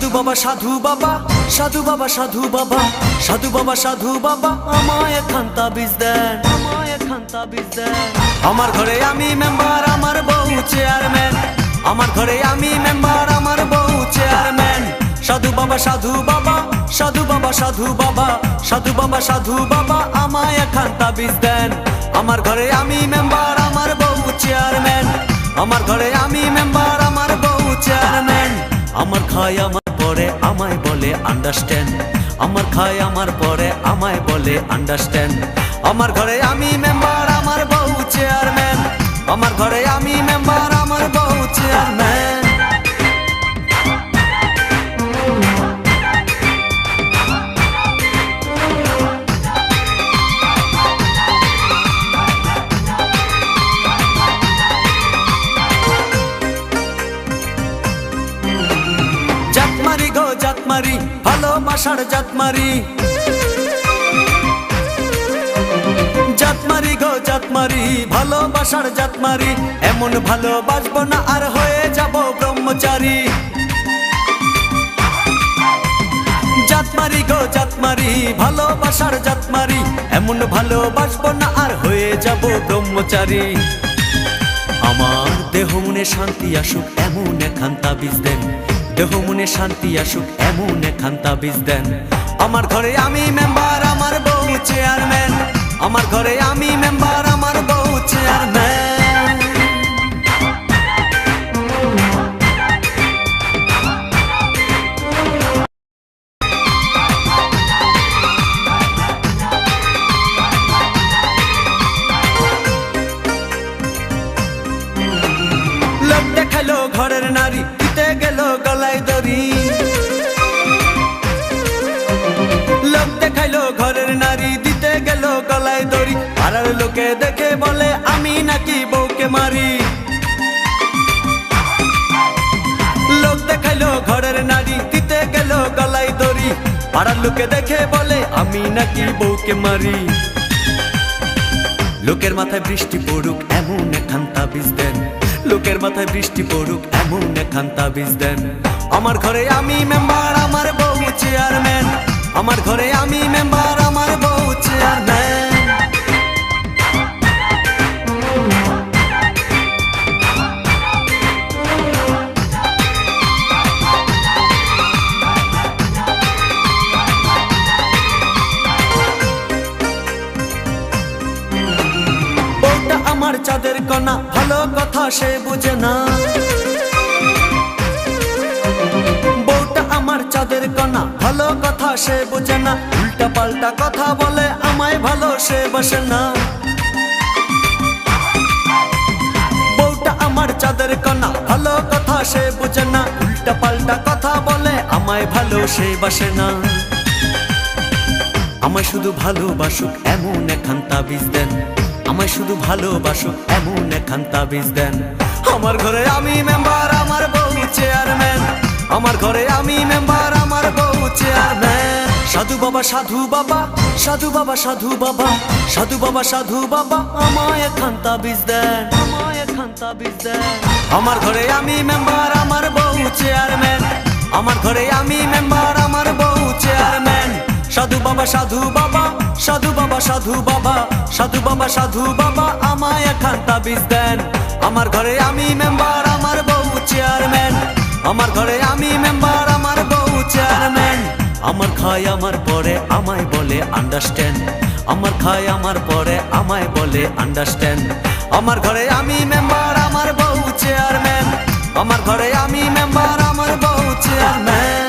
সাধু বাবা সাধু বাবা সাধু বাবা সাধু বাবা সাধু বাবা সাধু বাবা আমায় একখান তাবিজ দেন, আমায় একখান তাবিজ দেন। আমার ঘরে আমি মেম্বার, আমার বউ চেয়ারম্যান। আমার ঘরে আমি মেম্বার, আমার বউ চেয়ারম্যান। সাধু বাবা সাধু বাবা সাধু বাবা সাধু বাবা সাধু বাবা সাধু বাবা আমায় একখান তাবিজ দেন। আমার ঘরে আমি মেম্বার, আমার বউ চেয়ারম্যান। আমার ঘরে আমি মেম্বার, আমার বউ চেয়ারম্যান। আমার খায় আমার পরে আমায় বলে আন্ডারস্ট্যান্ড। আমার খায় আমার পরে আমায় বলে আন্ডারস্ট্যান্ড। আমার ঘরে আমি মেম্বার, আমার বউ চেয়ারম্যান। আমার ঘরে আমি মেম্বার, আমার বউ চেয়ারম্যান। জাতমারি গো জাতমারি, ভালোবাসার জাতমারি। জাতমারি গো জাতমারি, ভালোবাসার জাতমারি। এমন ভালোবাসবো না আর হয়ে যাব ব্রহ্মচারী। জাতমারি গো জাতমারি, ভালোবাসার জাতমারি। এমন ভালোবাসবো না আর হয়ে যাব ব্রহ্মচারী। আমার দেহ মনে শান্তি আসুক এমন একখান তাবিজ দেন। দেহ মনে শান্তি আসুক এমন একখান তাবিজ দেন। আমার ঘরে আমি মেম্বার, আমার বউ চেয়ারম্যান। আমার ঘরে আমি মেম্বার, আমার বউ চেয়ারম্যান। লোক দেখালো ঘরের নারী, দিতে গেল গলায় দড়ি। লোক দেখাইলো ঘরের নারী, দিতে গেল গলায় দড়ি। পাড়ার লোকে দেখে বলে আমি নাকি বউকে মারি। লোক দেখাইলো ঘরের নারী, দিতে গেল গলায় দড়ি। পাড়ার লোকে দেখে বলে আমি নাকি বউকে মারি। লোকের মাথায় বৃষ্টি পড়ুক এমন একখান তাবিজ দেন। লোকের মাথায় বৃষ্টি পড়ুক এমন একখান তাবিজ দেন। আমার ঘরে আমি মেম্বার, আমার বউ চেয়ারম্যান। আমার ঘরে আমি মেম্বার, আমার বউ চেয়ারম্যান। বউটা আমার চাঁদের কণা, ভালো কথা সে বুঝে না। বউটা আমার চাঁদের কণা, ভালো কথা সে বুঝে না। উল্টা পাল্টা কথা বলে আমায় ভালো সে বসে না। বউটা আমার চাঁদের কণা, ভালো কথা সে বুঝে না। উল্টা পাল্টা কথা বলে আমায় ভালো সে বসে না। আমায় শুধু ভালোবাসুক এমন একখান তাবিজ দেন। আমায় শুধু ভালোবাসুক এমন একখান তাবিজ দেন। আমার ঘরে আমি মেম্বার, আমার বউ চেয়ারম্যান। আমার ঘরে আমি মেম্বার, আমার বউ চেয়ারম্যান। সাধু বাবা সাধু বাবা সাধু বাবা সাধু বাবা সাধু বাবা সাধু বাবা আমায় একখান তাবিজ দেন, আমায় একখান তাবিজ দেন। আমার ঘরে আমি মেম্বার, আমার বউ চেয়ারম্যান। আমার ঘরে আমি মেম্বার, আমার বউ চেয়ারম্যান। সাধু বাবা সাধু বাবা সাধু বাবা সাধু বাবা সাধু বাবা সাধু বাবা আমায় একখান তাবিজ দেন। আমার ঘরে আমি মেম্বার, আমার বউ চেয়ারম্যান। আমার ঘরে আমি মেম্বার, আমার বউ চেয়ারম্যান। আমার খায় আমার পরে আমায় বলে আন্ডারস্ট্যান্ড। আমার খায় আমার পরে আমায় বলে আন্ডারস্ট্যান্ড। আমার ঘরে আমি মেম্বার, আমার বউ চেয়ারম্যান। আমার ঘরে আমি মেম্বার, আমার বউ চেয়ারম্যান।